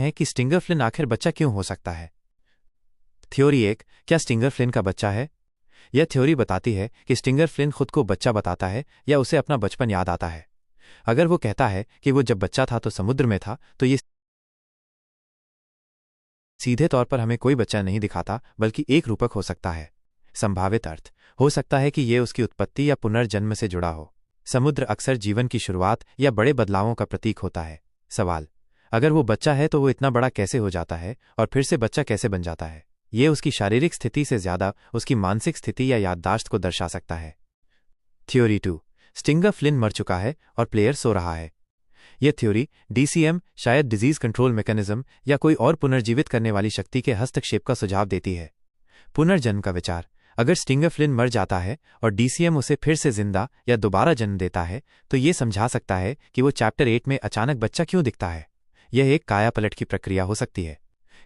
हैं कि stinger Flint आखिर बच्चा क्यों हो सकता है। थ्योरी 1, क्या स्टिंगर फ्लिन का बच्चा है? यह थ्योरी बताती है कि स्टिंगर फ्लिन खुद को बच्चा बताता है या उसे अपना बचपन याद आता है। अगर वो कहता है कि वो जब बच्चा था तो समुद्र में था, तो ये सीधे तौर पर हमें कोई बच्चा नहीं दिखाता, बल्कि एक रूपक हो सकता है। संभावित अर्थ हो सकता है कि ये उसकी उत्पत्ति या पुनर्जन्म से जुड़ा हो। समुद्र अक्सर जीवन की शुरुआत या बड़े बदलावों का प्रतीक होता है। सवाल, अगर वो बच्चा है तो वो इतना बड़ा कैसे हो जाता है और फिर से बच्चा कैसे बन जाता है? ये उसकी शारीरिक स्थिति से ज्यादा उसकी मानसिक स्थिति या याददाश्त को दर्शा सकता है। थ्योरी 2, स्टिंगर फ्लिन मर चुका है और प्लेयर सो रहा है। यह थ्योरी DCM, शायद डिजीज कंट्रोल मैकेनिज्म या कोई और पुनर्जीवित करने वाली शक्ति के हस्तक्षेप का सुझाव देती है। पुनर्जन्म का विचार, अगर स्टिंगर फ्लिन मर जाता है और DCM उसे फिर से जिंदा या दोबारा जन्म देता है, तो ये समझा सकता है कि वो चैप्टर 8 में अचानक बच्चा क्यों दिखता है। यह एक कायापलट की प्रक्रिया हो सकती है।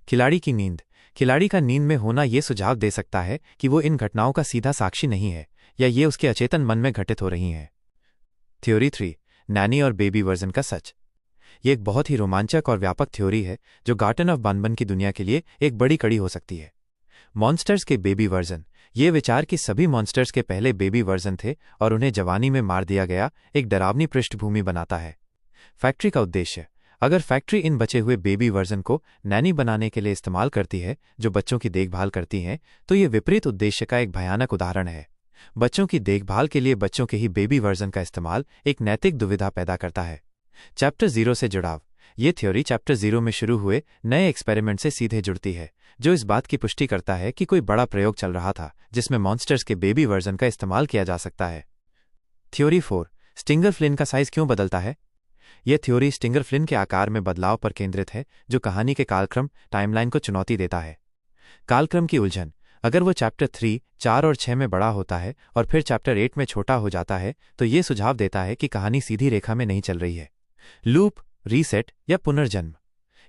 खिलाड़ी की नींद, खिलाड़ी का नींद में होना यह सुझाव दे सकता है कि वो इन घटनाओं का सीधा साक्षी नहीं है या ये उसके अचेतन मन में घटित हो रही हैं। थ्योरी 3, नैनी और बेबी वर्जन का सच। ये एक बहुत ही रोमांचक और व्यापक थ्योरी है जो गार्टन ऑफ बनबन की दुनिया के लिए एक बड़ी कड़ी हो सकती है। मॉन्स्टर्स के बेबी वर्जन, ये विचार कि सभी मॉन्स्टर्स के पहले बेबी वर्जन थे और उन्हें जवानी में मार दिया गया, एक डरावनी पृष्ठभूमि बनाता है। फैक्ट्री का उद्देश्य, अगर फैक्ट्री इन बचे हुए बेबी वर्जन को नैनी बनाने के लिए इस्तेमाल करती है जो बच्चों की देखभाल करती हैं, तो ये विपरीत उद्देश्य का एक भयानक उदाहरण है। बच्चों की देखभाल के लिए बच्चों के ही बेबी वर्जन का इस्तेमाल एक नैतिक दुविधा पैदा करता है। चैप्टर 0 से जुड़ाव, ये थ्योरी चैप्टर 0 में शुरू हुए नए एक्सपेरिमेंट से सीधे जुड़ती है, जो इस बात की पुष्टि करता है कि कोई बड़ा प्रयोग चल रहा था जिसमें मॉन्स्टर्स के बेबी वर्जन का इस्तेमाल किया जा सकता है। थ्योरी 4, स्टिंगर फ्लिन का साइज क्यों बदलता है? यह थ्योरी स्टिंगर फ्लिन के आकार में बदलाव पर केंद्रित है, जो कहानी के कालक्रम टाइमलाइन को चुनौती देता है। कालक्रम की उलझन, अगर वो चैप्टर 3, 4 और 6 में बड़ा होता है और फिर चैप्टर 8 में छोटा हो जाता है, तो ये सुझाव देता है कि कहानी सीधी रेखा में नहीं चल रही है। लूप, रीसेट या पुनर्जन्म,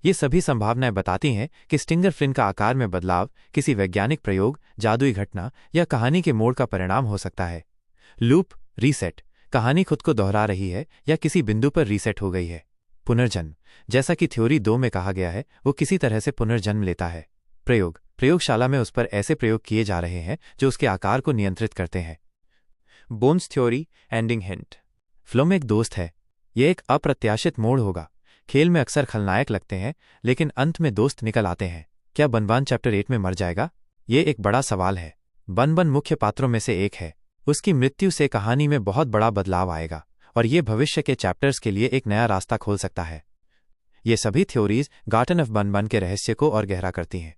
ये सभी संभावनाएं बताती हैं कि स्टिंगर फ्लिन का आकार में बदलाव किसी वैज्ञानिक प्रयोग, जादुई घटना या कहानी के मोड़ का परिणाम हो सकता है। लूप, रीसेट, कहानी खुद को दोहरा रही है या किसी बिंदु पर रीसेट हो गई है। पुनर्जन्म, जैसा कि थ्योरी 2 में कहा गया है, वो किसी तरह से पुनर्जन्म लेता है। प्रयोग, प्रयोगशाला में उस पर ऐसे प्रयोग किए जा रहे हैं जो उसके आकार को नियंत्रित करते हैं। Bones theory, ending hint, phloem एक दोस्त है। यह एक अप्रत्याशित मोड़ होगा। खेल में अक्सर खलनायक लगते हैं, लेकिन अंत में दोस्त निकल आते हैं। क्या बनबन चैप्टर 8 में मर जाएगा? ये एक बड़ा सवाल है। बनबन मुख्य पात्रों में से एक है। उसकी मृत्यु से कहानी में बहुत बड़ा बदलाव आएगा और ये भविष्य के चैप्टर्स के लिए एक नया रास्ता खोल सकता है। ये सभी थ्योरीज गार्टन ऑफ बनबन के रहस्य को और गहरा करती हैं।